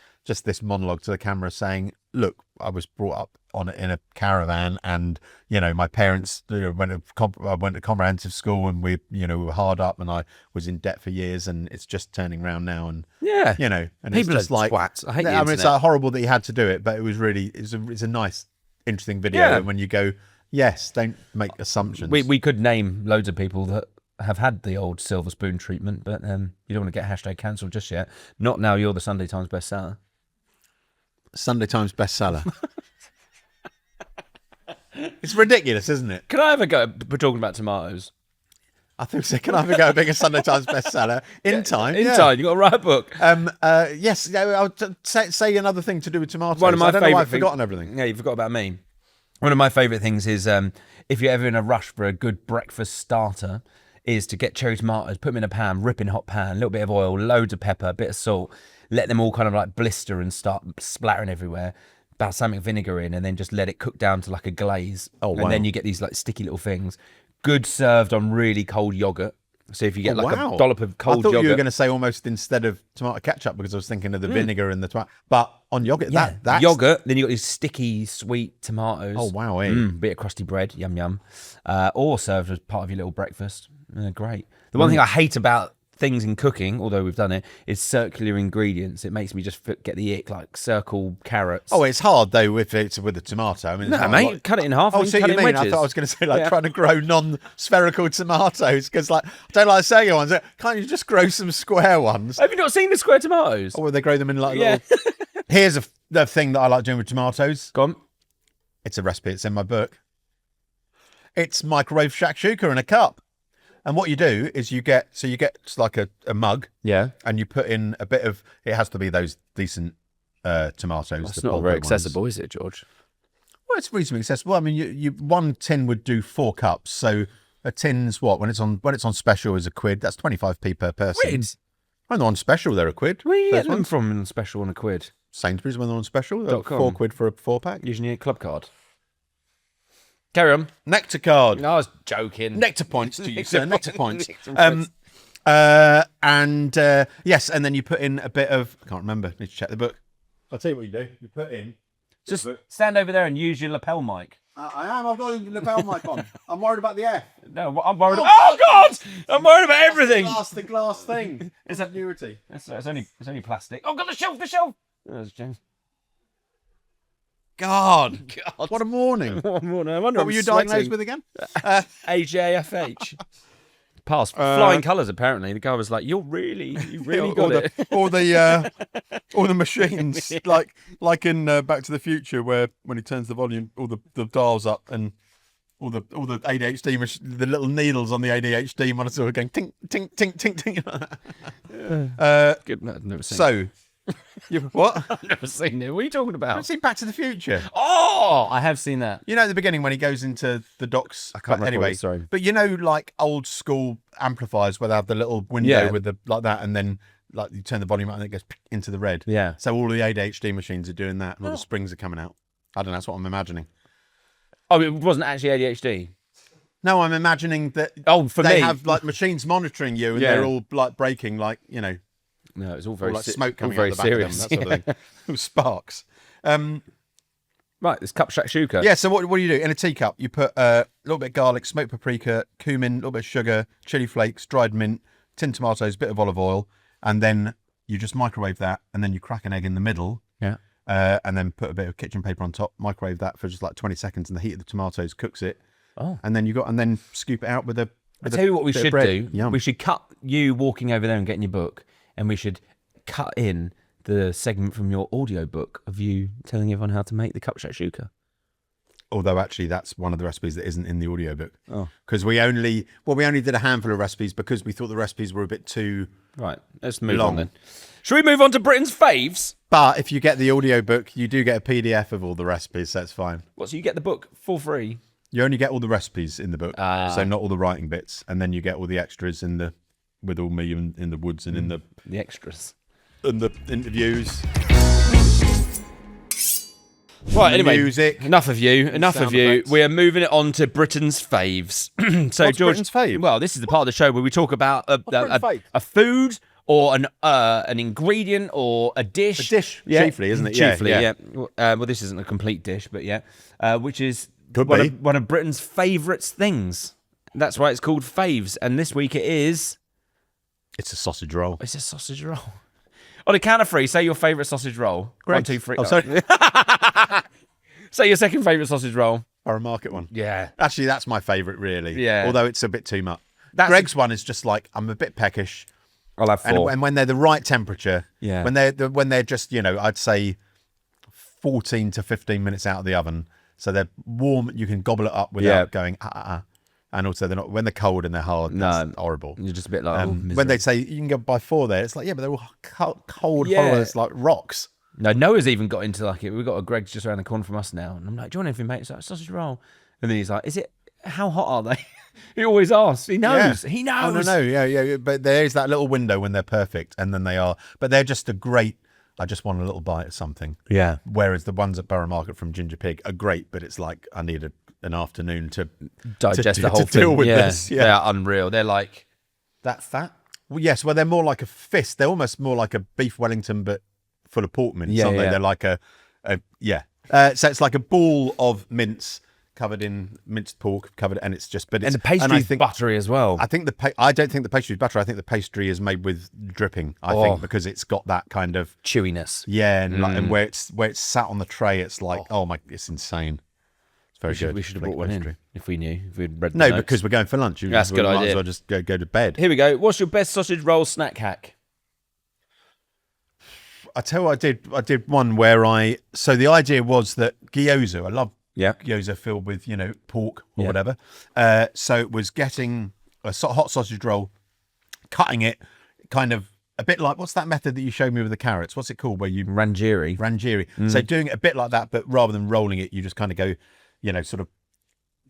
monologue to the camera saying, "Look, I was brought up on it in a caravan, and my parents went to comprehensive school, and we were hard up, and I was in debt for years, and it's just turning round now, and Yeah. and People it's just are like twats. I hate the I mean, it's internet. like horrible that he had to do it, but it was really it's a nice, interesting video. Yeah. And when you go, yes, don't make assumptions. We could name loads of people that have had the old silver spoon treatment, but you don't want to get hashtag cancelled just yet. Not now you're the Sunday Times bestseller. Sunday Times bestseller. It's ridiculous, isn't it? Can I have a go at talking about tomatoes? I think so. Can I have a go at being a Sunday Times bestseller in time? In Yeah. time, you got to write a book. Yes. I'll say another thing to do with tomatoes. One of my I don't know why favourite I've forgotten everything. Yeah, you forgot about me. One of my favourite things is if you're ever in a rush for a good breakfast starter, is to get cherry tomatoes, put them in a pan, ripping hot pan, a little bit of oil, loads of pepper, a bit of salt, let them all kind of like blister and start splattering everywhere. Balsamic vinegar in, and then just let it cook down to like a glaze. Oh, wow. And then you get these like sticky little things. Good served on really cold yogurt. So if you get like a dollop of cold I thought yogurt. you were going to say almost instead of tomato ketchup, because I was thinking of the vinegar and the tomato. But on yogurt, that's yogurt. Then you got these sticky, sweet tomatoes. Oh, wow, eh? Bit of crusty bread, yum yum. Or served as part of your little breakfast. Great. The one thing I hate about things in cooking, although we've done it, is circular ingredients. It makes me just get the ick, like circle carrots. Oh, it's hard though if it's with a tomato. I mean, it's no, not mate, like- cut it in half. Oh, and so cut you it in mean? wedges. I thought I was going to say trying to grow non-spherical tomatoes, because I don't like circular ones. Can't you just grow some square ones? Have you not seen the square tomatoes? Or they grow them in like Yeah. little... Here's the thing that I like doing with tomatoes. Go on. It's a recipe. It's in my book. It's microwave shakshuka in a cup. And what you do is you get like a mug, Yeah. and you put in a bit of. It has to be those decent tomatoes. It's the not pulpy very ones. accessible, is it, George? Well, it's reasonably accessible. I mean, you one tin would do 4 cups. So a tin's what when it's on special is £1. That's 25p per person. When they're on special, they're £1. Where you Those get them ones. from in special on £1? Sainsbury's when they're on special, they're .com. £4 for a 4-pack. Using your club card. Carry on. Nectar card. No, I was joking. Nectar points to you, sir. Nectar points. Nectar And yes, and then you put in a bit of. I can't remember. Need to check the book. I'll tell you what you do. You put in. Just stand over there and use your lapel mic. I am. I've got a lapel mic on. I'm worried about the F. No, I'm worried. Oh God! I'm worried about everything. The glass thing. It's a purity. It's only plastic. Oh God, the shelf. Oh, that's James. God. What a morning. I wonder What were you diagnosed with again? AJFH. Passed flying colours. Apparently, the guy was like, "You really got it." All the machines, like in Back to the Future, where when he turns the volume, all the dials up, and all the ADHD, the little needles on the ADHD monitor are going tink tink tink tink tink. Good. I've never seen. So, what? I've never seen it. What are you talking about? I've seen Back to the Future. Oh, I have seen that. You know, at the beginning when he goes into the docks. I can't recall it, sorry. But you know, like old school amplifiers where they have the little window with the like that, and then like you turn the volume up and it goes into the red. Yeah. So all the ADHD machines are doing that, and all the springs are coming out. I don't know. That's what I'm imagining. Oh, it wasn't actually ADHD. No, I'm imagining that. Oh, for they me, have like machines monitoring you, and Yeah. they're all like breaking, like no, it's all all very like se- smoke all coming very out the back serious. of them, that sort of thing. Sparks. Right, this cup shakshuka. Yeah. So what do you do in a teacup? You put a little bit of garlic, smoked paprika, cumin, a little bit of sugar, chili flakes, dried mint, tinned tomatoes, bit of olive oil, and then you just microwave that, and then you crack an egg in the middle. Yeah. And then put a bit of kitchen paper on top. Microwave that for just like 20 seconds, and the heat of the tomatoes cooks it. Oh. And then scoop it out with a. I tell you what we bit of should bread. do. Yum. We should cut you walking over there and getting your book, and we should cut in the segment from your audio book of you telling everyone how to make the cup shakshuka. Although actually, that's one of the recipes that isn't in the audiobook. Oh. Because we only did a handful of recipes because we thought the recipes were a bit too. Right, let's move Long. on then. Should we move on to Britain's faves? But if you get the audiobook, you do get a PDF of all the recipes, so that's fine. What, so you get the book for free? You only get all the recipes in the book, Ah. so not all the writing bits, and then you get all the extras with all me in the woods and in the extras. interviews. Right, anyway, music. enough of you. Sound effects. We are moving it on to Britain's faves. So, What's George, Britain's fave? well, this is the part of the show where we talk about Britain's fave? a food or an ingredient or a dish. A dish, chiefly, isn't it? Chiefly, Yeah. Well, this isn't a complete dish, but which is Could one be. one of Britain's favourite things. That's why it's called faves. And this week it is. It's a sausage roll. It's a sausage roll. On a count of three, say your favourite sausage roll. Gregg. 1, 2, 3. Oh, sorry. Say your second favourite sausage roll. Borough Market one. Yeah. Actually, that's my favourite, really. Yeah. Although it's a bit too much. That's- Greg's one is just like, I'm a bit peckish. I'll have 4. And when they're the right temperature, Yeah. when they're just, I'd say 14 to 15 minutes out of the oven, so they're warm, you can gobble it up without going and also they're not when they're cold and they're hard. That's horrible. You're just a bit like when they say you can go by 4 there, it's like but they're all cold, Yeah. horror. It's like rocks. No, Noah's even got into like it. We've got a Greg's just around the corner from us now, and I'm like, "Do you want anything, mate?" It's like sausage roll, and then he's like, "Is it? How hot are they?" He always asks. He knows. Yeah. He knows. Oh, no, yeah. But there is that little window when they're perfect, and then they are. But they're just a great. I just want a little bite of something. Yeah. Whereas the ones at Borough Market from Ginger Pig are great, but it's like I need an afternoon to Digest to, the whole to thing. deal with yeah. this. Yeah. They're unreal. They're like that fat. Well, yes. Well, they're more like a fist. They're almost more like a beef Wellington, but full of pork mince, aren't they? Yeah. They're like a so it's like a ball of mince covered in minced pork, and it's just. But it's, And the pastry's I think, buttery as well. I think I don't think the pastry is butter. I think the pastry is made with dripping. I think because it's got that kind of Chewiness. and where it's sat on the tray, it's like it's insane. It's very good. We should have Great brought one pastry. in if we knew. If we'd read the No, notes. because we're going for lunch. That's a good might idea. as well just go to bed. Here we go. What's your best sausage roll snack hack? I tell you what I did one where so the idea was that gyoza, I love gyoza filled with, pork or whatever. So it was getting a hot sausage roll, cutting it kind of a bit like, what's that method that you showed me with the carrots? What's it called where you... Ranjiri. So doing it a bit like that, but rather than rolling it, you just kind of go, sort of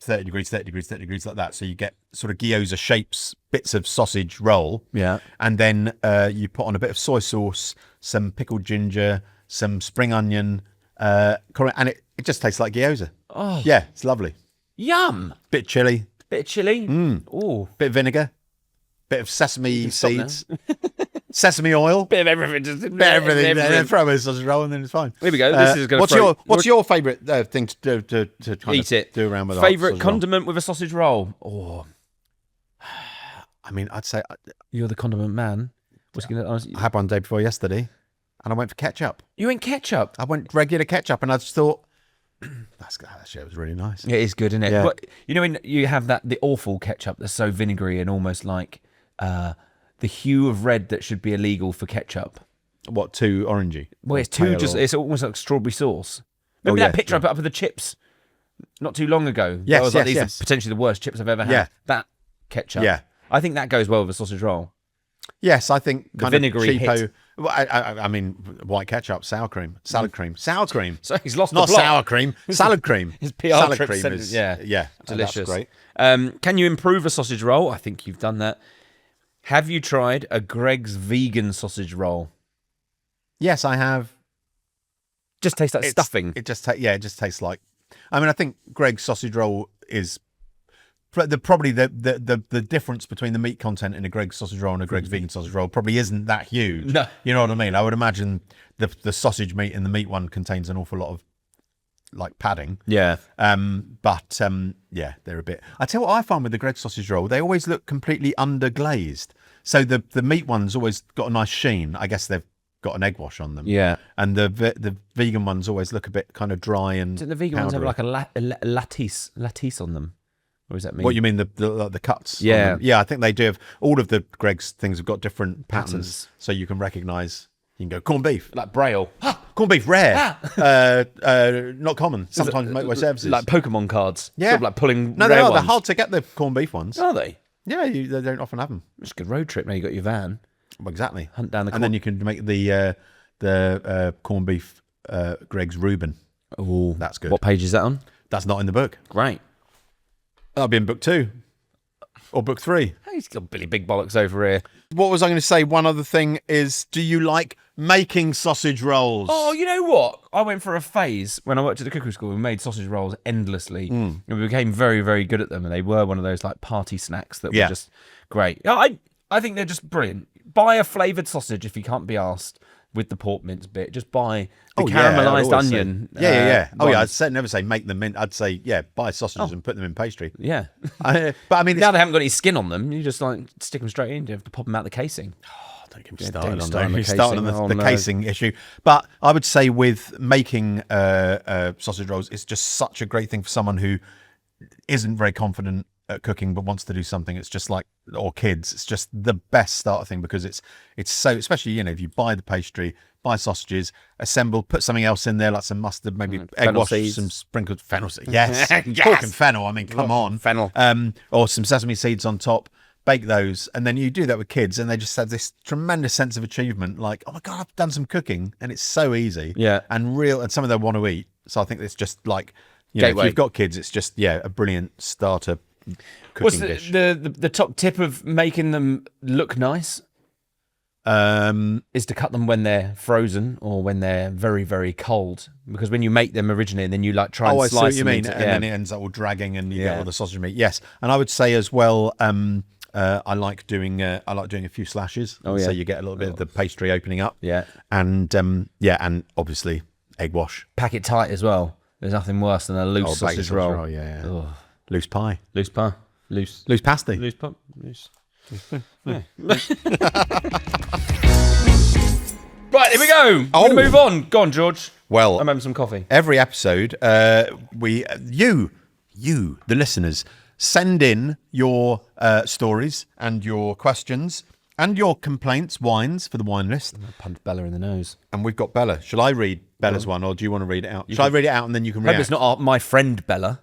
30 degrees, 30 degrees, 30 degrees like that. So you get sort of gyoza shapes, bits of sausage roll. Yeah. And then you put on a bit of soy sauce, some pickled ginger, some spring onion, and it just tastes like gyoza. Oh. Yeah, it's lovely. Yum. Bit chili, Bit of chili. Oh. bit of vinegar, bit of sesame stop now. seeds, sesame oil, Bit of everything. Just bit of everything. Then throw a sausage roll and then it's fine. Here we go. This is going to What's your favourite thing to kind eat of it. do around with? Favorite condiment with a sausage roll? Oh, I mean, I'd say you're the condiment man. What's going I had one day before yesterday, and I went for ketchup. You ain't ketchup. I went regular ketchup, and I just thought that shit was really nice. It is good, isn't it? Yeah. But when you have the awful ketchup that's so vinegary and almost like the hue of red that should be illegal for ketchup. Too orangey? Well, it's Pale it's almost like strawberry sauce. Remember that picture I put up of the chips not too long ago? Yes, I was like, yes, these yes. are potentially the worst chips I've ever had. Yeah. That ketchup. Yeah. I think that goes well with a sausage roll. Yes, I think The kind vinegary of cheapo. hit. Well, I mean, white ketchup, sour cream, sour cream. So he's lost Not the plot. sour cream, salad cream. His PR salad trip cream sent is it- yeah. delicious. Delicious. That's great. Can you improve a sausage roll? I think you've done that. Have you tried a Gregg's vegan sausage roll? Yes, I have. Just tastes like stuffing. It just tastes like. I mean, I think Gregg's sausage roll is probably the difference between the meat content in a Gregg's sausage roll and a Gregg's vegan sausage roll probably isn't that huge. No. You know what I mean? I would imagine the sausage meat in the meat one contains an awful lot of like padding. Yeah. But they're a bit. I tell you what I find with the Gregg sausage roll, they always look completely underglazed. So the meat one's always got a nice sheen. I guess they've got an egg wash on them. Yeah. And the vegan ones always look a bit kind of dry and. Don't the vegan ones have powdery. like a lattice on them? What does that mean? What you mean the cuts? on Yeah. them? Yeah. I think they do have all of the Gregg's things have got different patterns, Patterns. so you can recognise. You can go corned beef. Like Braille. Corned beef rare, not common. Sometimes motorway services. Like Pokemon cards. Yeah. Sort of like pulling no, they rare are. ones. They're hard to get the corned beef ones. Are they? Yeah, they don't often have them. It's a good road trip. Now you got your van. Well, exactly. Hunt down the and then you can make the corned beef Gregg's Reuben. Oh, That's good. What page is that on? That's not in the book. Great. That'll be in book 2 or book 3. He's got Billy Big Bollocks over here. What was I going to say? One other thing is, do you like making sausage rolls? Oh, you know what? I went for a phase when I worked at the cookery school. We made sausage rolls endlessly, and we became very, very good at them. And they were one of those like party snacks that were just great. I I think they're just brilliant. Buy a flavoured sausage if you can't be asked with the pork mince bit. Just buy the caramelised onion. Yeah. Oh yeah, ones. I'd never say make them mint. I'd say buy sausages and put them in pastry. Yeah. But I mean, Now they haven't got any skin on them. You just like stick them straight in. You have to pop them out the casing. don't get me Yeah, started don't on start on the that. Starting on casing. the Oh, no. casing issue. But I would say with making sausage rolls, it's just such a great thing for someone who isn't very confident at cooking but wants to do something. It's just like, or kids, it's just the best starter thing because it's so, especially if you buy the pastry, buy sausages, assemble, put something else in there like some mustard, maybe egg fennel wash, seeds. some sprinkled fennel seeds. Yes, Yes. pork and fennel. I mean, come on, fennel. or some sesame seeds on top. Bake those, and then you do that with kids, and they just have this tremendous sense of achievement. Like, oh my god, I've done some cooking, and it's so easy. Yeah. and some of them want to eat. So I think it's just like, if Gateway. you've got kids, it's just a brilliant starter cooking What's dish. the top tip of making them look nice? Is to cut them when they're frozen or when they're very, very cold. Because when you make them originally and then you like try and I see slice what you them mean, into- and then it ends up all dragging, and you get Yeah. all the sausage meat. Yes, and I would say as well, I like doing a few slashes. Oh, so yeah. you get a little bit of the pastry opening up. Yeah. and and obviously egg wash. Pack it tight as well. There's nothing worse than a loose Baked sausage roll. yeah. Ugh. Loose pie, Loose pie. Loose pasty. Loose pie. Loose. Right, here we go. We're Oh. gonna move on. Go on, George. Well, I'm having some coffee. every episode, you, the listeners, send in your stories and your questions and your complaints, whines for the wine list. I punched Bella in the nose. And we've got Bella. Shall I read Bella's one, or do you want to read it out? Shall I read it out and then you can Hope react? it's not my friend Bella.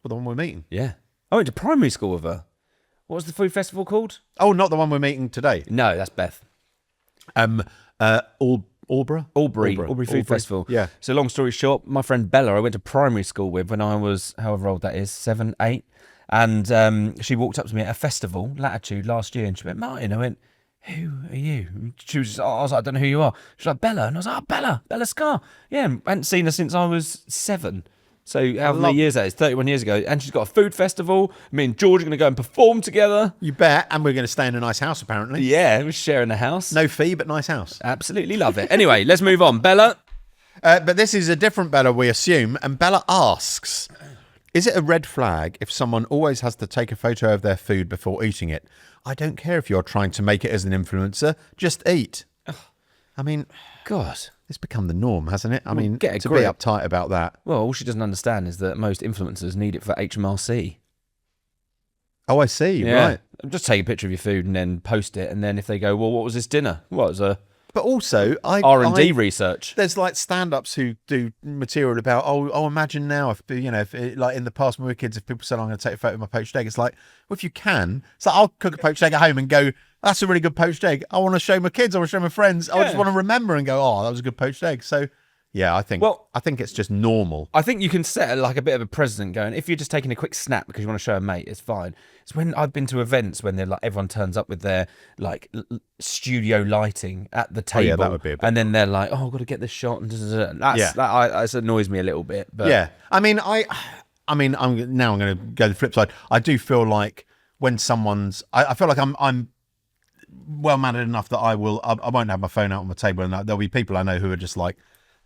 Well, the one we're meeting. Yeah. I went to primary school with her. What was the food festival called? Oh, not the one we're meeting today. No, that's Beth. Albury Food Festival. Yeah. So long story short, my friend Bella, I went to primary school with when I was however old that is, 7, 8, and she walked up to me at a festival, Latitude, last year, and she went, "Martin," I went, "Who are you?" And she was, I was like, "I don't know who you are." She's like, "Bella," and I was like, "Oh, Bella Scar." Yeah, and I hadn't seen her since I was 7. So however many years that is, 31 years ago, and she's got a food festival. Me and George are going to go and perform together. You bet. And we're going to stay in a nice house, apparently. Yeah, we're sharing the house. No fee, but nice house. Absolutely love it. Anyway, let's move on. Bella. But this is a different Bella, we assume. And Bella asks, is it a red flag if someone always has to take a photo of their food before eating it? I don't care if you're trying to make it as an influencer. Just eat. I mean, God. it's become the norm, hasn't it? I mean, get a to grip. be uptight about that. Well, all she doesn't understand is that most influencers need it for HMRC. Oh, I see. Right. Just take a picture of your food and then post it. And then if they go, well, what was this dinner? Well, it was a But also, R&D research. There's like stand-ups who do material about, imagine now if like in the past when we were kids, if people said I'm going to take a photo of my poached egg, it's like, well, if you can, so I'll cook a poached egg at home and go, that's a really good poached egg. I want to show my kids, I want to show my friends. I just want to remember and go, oh, that was a good poached egg. So yeah, I think it's just normal. I think you can set like a bit of a precedent going, if you're just taking a quick snap because you want to show a mate, it's fine. It's when I've been to events when they're like, everyone turns up with their like studio lighting at the table. that would be a bit and then they're like, oh, I've got to get this shot. And that annoys me a little bit. But Yeah. I mean, I'm going to go the flip side. I do feel like when someone's, I feel like I'm well mannered enough that I won't have my phone out on the table, and there'll be people I know who are just like,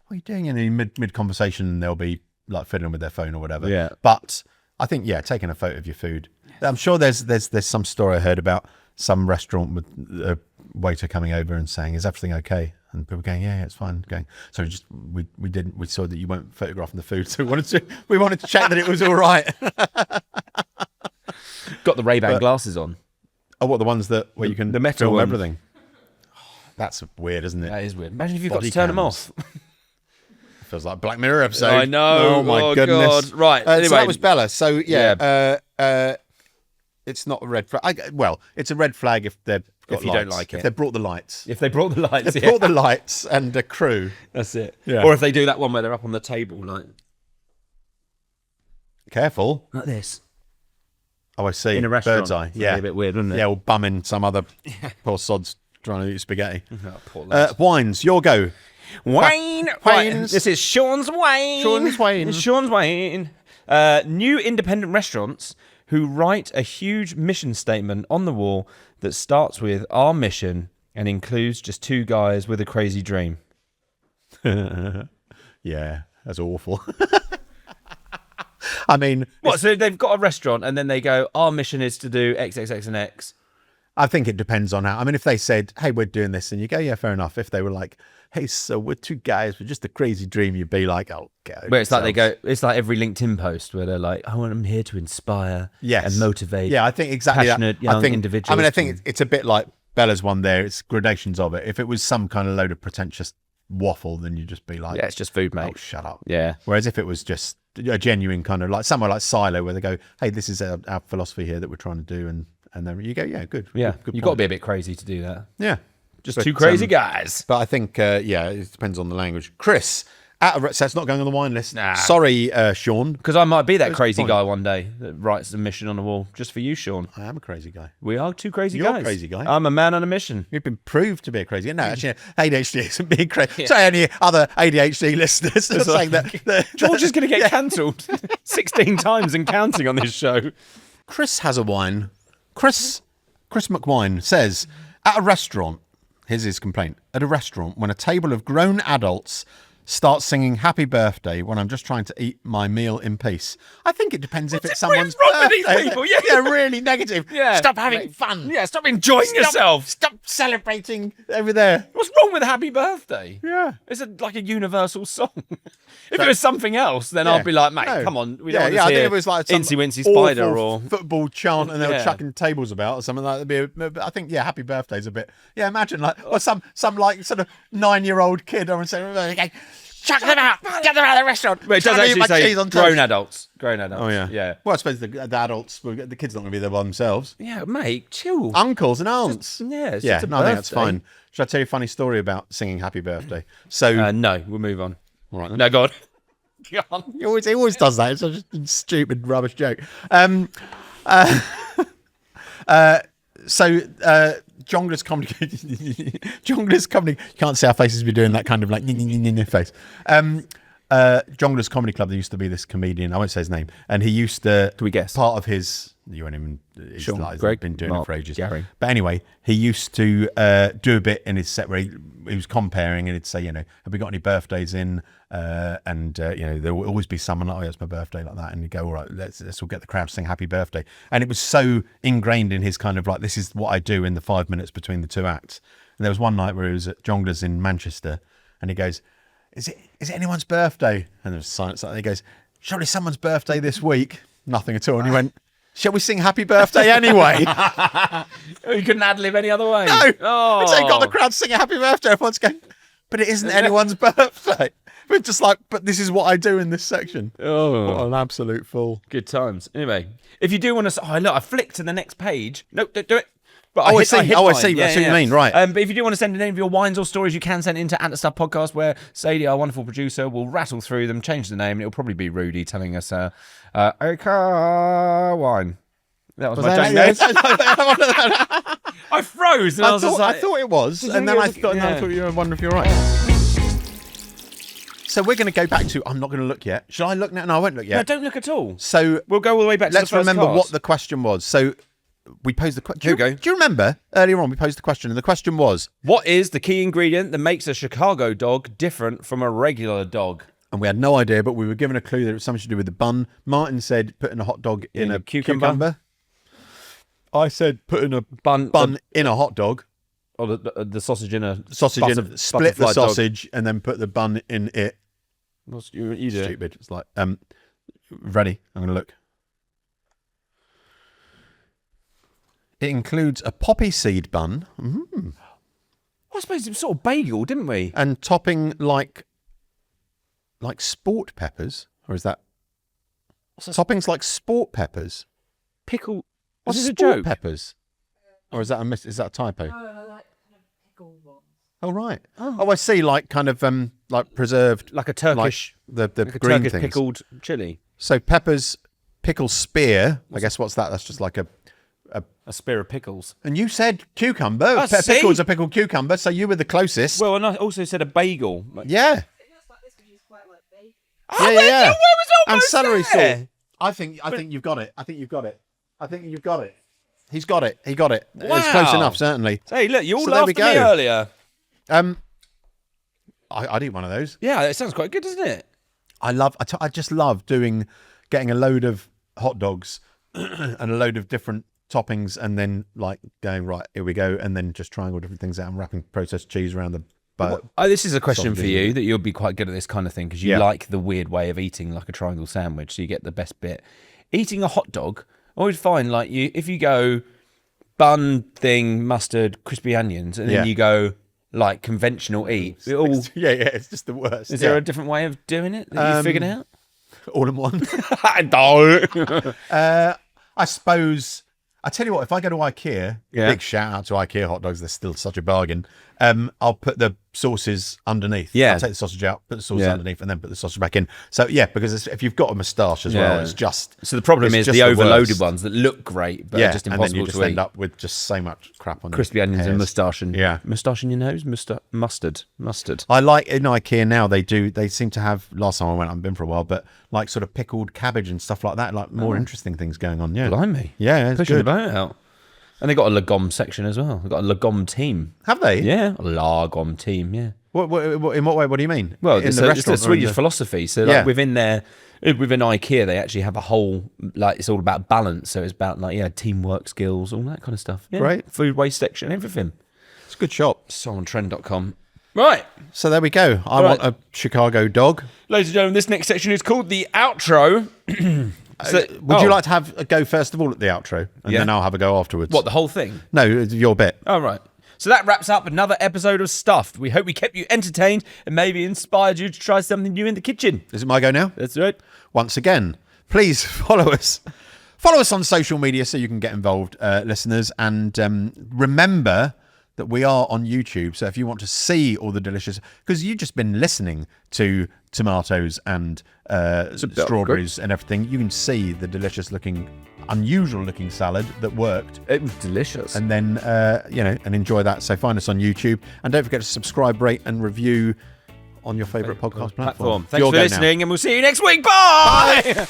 what are you doing? And in mid conversation, they'll be like fiddling with their phone or whatever. Yeah. But I think, taking a photo of your food. I'm sure there's some story I heard about some restaurant with a waiter coming over and saying, "Is everything okay?" And people going, "Yeah, it's fine." Going, so we saw that you weren't photographing the food, so we wanted to check that it was all right. got the Ray-Ban glasses on. Oh, what, the ones where you can the metal film ones. everything? That's weird, isn't it? That is weird. Imagine if you've got Body to turn them cams. off. Feels like a Black Mirror episode. I know. Oh my Oh, goodness. God. Right, So anyway. that was Bella. So it's not a red flag. Well, it's a red flag if they've got If you don't lights. like If it. they've brought the lights. If they brought the lights, They've brought the lights and a crew. That's it. Yeah. Or if they do that one where they're up on the table, like Careful. this. Oh, I see. In a restaurant. Bird's eye. That'd be Yeah. a bit weird, wouldn't it? Yeah, or bumming some other poor sods trying to eat spaghetti. Oh, poor lads. Wines, your go. Wayne. Wayne's. This is Sean's Wayne. Sean's Wayne. It's Sean's Wayne. New independent restaurants who write a huge mission statement on the wall that starts with "Our mission" and includes just two guys with a crazy dream. Yeah, that's awful. I mean, What? So they've got a restaurant and then they go, "Our mission is to do X, X, X, and X." I think it depends on how. I mean, if they said, "Hey, we're doing this," and you go, "Yeah, fair enough." If they were like, "Hey, so we're two guys with just a crazy dream," you'd be like, "Oh, go." Where it's like they go, it's like every LinkedIn post where they're like, I'm here to inspire Yes. and motivate. Yeah, I think exactly passionate that. young I think, individuals. I mean, I think it's a bit like Bella's one there. It's gradations of it. If it was some kind of load of pretentious waffle, then you'd just be like, Yeah, it's just food, "Oh, mate. shut up." Yeah. Whereas if it was just a genuine kind of like somewhere like Silo, where they go, "Hey, this is our philosophy here that we're trying to do," and then you go, "Yeah, good." Yeah. good You've got to point." be a bit crazy to do that. Yeah. Just But, two crazy guys. But I think, yeah, it depends on the language. Chris, so it's not going on the wine list. Nah. Sorry, Sean. Because I might be that That's crazy fine. guy one day that writes a mission on the wall just for you, Sean. I am a crazy guy. We are two crazy You're a guys. crazy guy. I'm a man on a mission. You've been proved to be a crazy guy. No, actually, ADHD isn't being crazy. So any other ADHD listeners are saying that George is going to get cancelled 16 times and counting on this show. Chris has a wine. Chris McWine says, at a restaurant, here's his complaint, at a restaurant, when a table of grown adults starts singing happy birthday when I'm just trying to eat my meal in peace. I think it depends if it's someone's wrong with these birthday. people? Yeah. Yeah, really negative. Yeah. Stop having fun. Yeah, stop enjoying yourself. Stop celebrating over there. What's wrong with happy birthday? Yeah. It's like a universal song. If it was something else, then I'd be like, mate, No. come on. We don't want I to think hear if it was like some Incy Wincy Spider awful or... football chant and they were Yeah. chucking tables about or something like that. I think, yeah, happy birthday's a bit. Yeah, imagine like or some like sort of 9-year-old kid or saying, chuck them out, get them out of the restaurant. Well, it does Trying to eat actually my say cheese on grown toast. adults. Grown adults. Oh yeah, Yeah. Well, I suppose the adults, the kids not going to be there by themselves. Yeah, mate, chill. Uncles and aunts. Yeah, it's Yeah, just a no, I think that's birthday. fine. Should I tell you a funny story about singing happy birthday? So, No, we'll move on. all right then. No, go on. Go on. He always does that. It's such a stupid rubbish joke. So Jonglers comedy. Jonglers comedy. You can't see our faces be doing that kind of like face. Jonglers Comedy Club. There used to be this comedian. I won't say his name, and he used to. Can we guess? Part of his. You won't even. He's Sean, like, Gregg, been doing Mark, it for ages. Gary. But anyway, he used to do a bit in his set where he was comparing, and he'd say, have we got any birthdays in? And there will always be someone like, "Oh, yeah, it's my birthday," like that, and you go, "All right, let's all get the crowd to sing happy birthday." And it was so ingrained in his kind of like, this is what I do in the 5 minutes between the two acts. And there was one night where he was at Jonglers in Manchester, and he goes, "Is it anyone's birthday?" And there was silence. And he goes, "Surely someone's birthday this week." Nothing at all. And he went, "Shall we sing happy birthday anyway?" You couldn't ad-lib any other way. No. Oh. And so he got the crowd singing happy birthday. Everyone's going, "But it isn't anyone's birthday." We're just like, "But this is what I do in this section." Oh. What an absolute fool. Good times. Anyway, if you do want to... Oh, look, I flicked to the next page. Nope, don't do it. But I hit see. mine. I see what you mean, right. But if you do want to send in any of your wines or stories, you can send it into At The Stuff Podcast, where Sadie, our wonderful producer, will rattle through them, change the name, and it'll probably be Rudy telling us, a car wine. That was my that- Jane yeah, note. I froze, and I was just like... I thought it was, Did you and think then it was- I yeah. thought you were wondering if you're right. So we're going to go back to. I'm not going to look yet. Shall I look now? No, I won't look No, yet. don't look at all. So We'll go all the way back to let's the first remember cast. what the question was. So we posed the question. Here we go. Do you remember earlier on we posed the question, and the question was, What is the key ingredient that makes a Chicago dog different from a regular dog? and we had no idea, but we were given a clue that it was something to do with the bun. Martin said putting a hot dog in a cucumber. I said putting a bun in a hot dog. Or the sausage in a Sausage in, split the butterfly dog. sausage, and then put the bun in it. What's you do it. Stupid. It's like, ready? I'm going to look. It includes a poppy seed bun I suppose it was sort of bagel, didn't we? and topping like sport peppers, or is that toppings like sport peppers? Pickle. What's Was this a sport joke? peppers? Or is that is that a typo? No, I like kind of pickle ones. Oh right. Oh, I see. Like kind of like preserved, Like a Turkish, like the like a green Turkish things. pickled chili. So peppers, pickle spear. I guess what's that? That's just like a. A spear of pickles. And you said cucumber. see? Pickle's a pickled cucumber, so you were the closest. Well, and I also said a bagel. Yeah. It looks like this because it's quite like bacon. Yeah. Where was And almost celery there? sauce. I think you've got it. I think you've got it. I think you've got it. He's got it. He got it. It's Wow. close enough, certainly. Hey, look, you all So there we laughed at me go. earlier. I'd eat one of those. Yeah, it sounds quite good, doesn't it? I just love getting a load of hot dogs and a load of different toppings, and then like going, right, here we go, and then just trying all different things out and wrapping processed cheese around the butter. Oh, this is a question for Sausages. you that you'll be quite good at this kind of thing because you Yeah. like the weird way of eating like a triangle sandwich, so you get the best bit. Eating a hot dog, I always find like if you go bun thing, mustard, crispy onions, and then Yeah. you go like conventional eat. It all, Yeah, it's just the worst. is there a different way of doing it that you figured out? all in one? Don't. I suppose. I tell you what, if I go to IKEA, Yeah. big shout out to IKEA hot dogs, they're still such a bargain. I'll put the sauces underneath. Yeah. I'll take the sausage out, put the sauces Yeah. underneath, and then put the sausage back in. So yeah, because if you've got a moustache as well, it's just. So the problem it's is just the overloaded worst. ones that look great but Yeah, are just and then impossible you just to end eat. up with just so much crap on Crispy your onions and hairs. moustache and Yeah. moustache in your nose, mustard. I like in IKEA now they seem to have, last time I went, I haven't been for a while, but like sort of pickled cabbage and stuff like that, like more interesting things going on. Yeah. Blimey. Yeah, it's Pushing good. the boat out. And they got a Lagom section as well. They've got a Lagom team. Have they? Yeah, a Lagom team, yeah. What, in what way? What do you mean? Well, in it's the a restaurant or in Swedish the- philosophy. So Yeah. like within IKEA, they actually have a whole, like it's all about balance. So it's about like, yeah, teamwork skills, all that kind of stuff. Yeah. Great. Food waste section, everything. It's a good shop. So on trend.com. Right. So there we go. I Right. want a Chicago dog. Ladies and gentlemen, this next section is called the outro. So, Would you like to have a go first of all at the outro, and Yeah. then I'll have a go afterwards? What, the whole thing? No, it's your bit. All right. So that wraps up another episode of Stuffed. We hope we kept you entertained and maybe inspired you to try something new in the kitchen. Is it my go now? That's right. Once again, please follow us. Follow us on social media so you can get involved, listeners. And remember that we are on YouTube. So if you want to see all the delicious, because you've just been listening to tomatoes and strawberries and everything, you can see the delicious looking, unusual looking salad that worked. It was delicious. And then, and enjoy that. So find us on YouTube. And don't forget to subscribe, rate and review on your favourite podcast platform. Thanks Your for go now. listening and we'll see you next week. Bye.